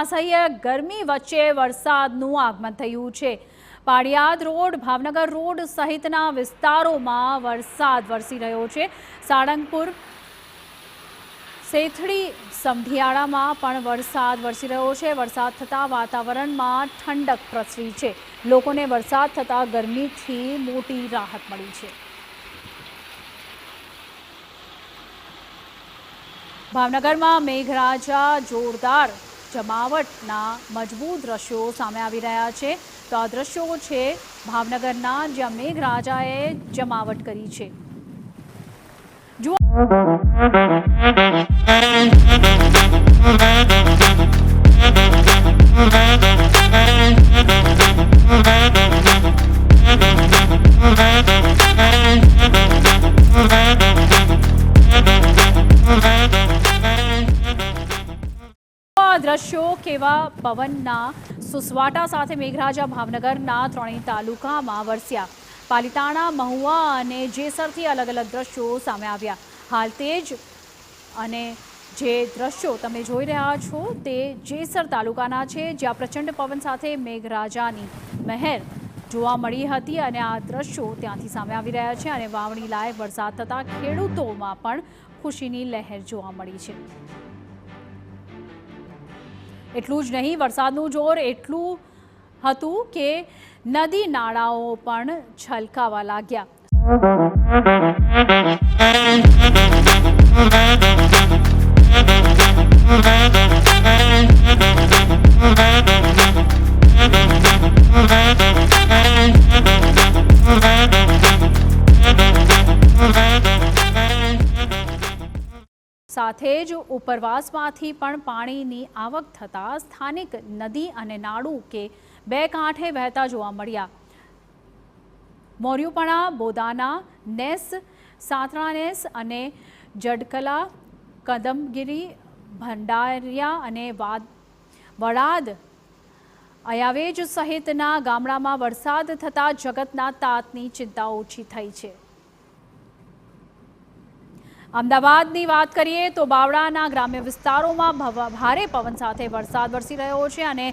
અસહ્ય ગરમી વચ્ચે વરસાદનું આગમન થયું છે। પાળિયાદ રોડ, ભાવનગર રોડ સહિતના વિસ્તારોમાં વરસાદ વરસી રહ્યો છે। સાળંગપુર, સેથડી, સમઢિયાળામાં પણ વરસાદ વરસી રહ્યો છે। વરસાદ થતાં વાતાવરણમાં ઠંડક પ્રસરી છે। લોકોને વરસાદ થતાં ગરમીથી મોટી રાહત મળી છે। ભાવનગરમાં મેઘરાજા જોરદાર જમાવટના મજબૂત દ્રશ્યો સામે આવી રહ્યા છે। તો આ દ્રશ્યો છે ભાવનગરના, જ્યાં મેઘરાજાએ જમાવટ કરી છે। દ્રશ્યો કેવા પવનના સુસવાટા સાથે મેઘરાજા ભાવનગરના ત્રણેય તાલુકામાં વરસ્યા। પાલિતાણા, મહુવા અને જેસરથી અલગ અલગ દ્રશ્યો સામે આવ્યા। હાલ તેજ અને જે દ્રશ્યો તમે જોઈ રહ્યા છો તે જેસર તાલુકાના છે, જ્યાં પ્રચંડ પવન સાથે મેઘરાજાની મહેર જોવા મળી હતી અને આ દ્રશ્યો ત્યાંથી સામે આવી રહ્યા છે અને વાવણી લાયક વરસાદ થતાં ખેડૂતોમાં પણ ખુશીની લહેર જોવા મળી છે। એટલું જ નહીં, વરસાદનું જોર એટલું હતું કે નદી નાળાઓ પણ છલકાવા લાગ્યા। સાથે જ ઉપરવાસમાંથી પણ પાણીની આવક થતાં સ્થાનિક નદી અને નાળું કે બે કાંઠે વહેતા જોવા મળ્યા। મોર્યુપણા, બોદાના, નેસ, સાંતરાનેસ અને જડકલા, કદમગીરી, ભંડારિયા અને વડાદ, અયાવેજ સહિતના ગામડામાં વરસાદ થતાં જગતના તાતની ચિંતા ઓછી થઈ છે। અમદાવાદની વાત કરીએ તો બાવળાના ગ્રામ્ય વિસ્તારોમાં ભારે પવન સાથે વરસાદ વરસી રહ્યો છે અને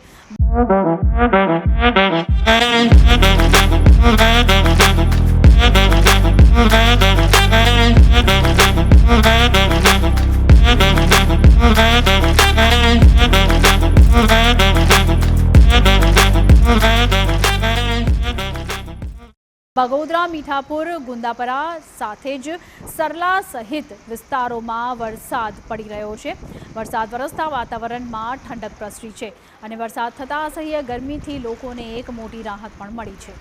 બગોદરા, મીઠાપુર, ગુંદાપરા સાથે જ સરલા સહિત વિસ્તારોમાં વરસાદ પડી રહ્યો છે। વરસાદ વરસતા વાતાવરણમાં ઠંડક પ્રસરી છે અને વરસાદ થતાં અસહ્ય ગરમીથી લોકોને એક મોટી રાહત પણ મળી છે।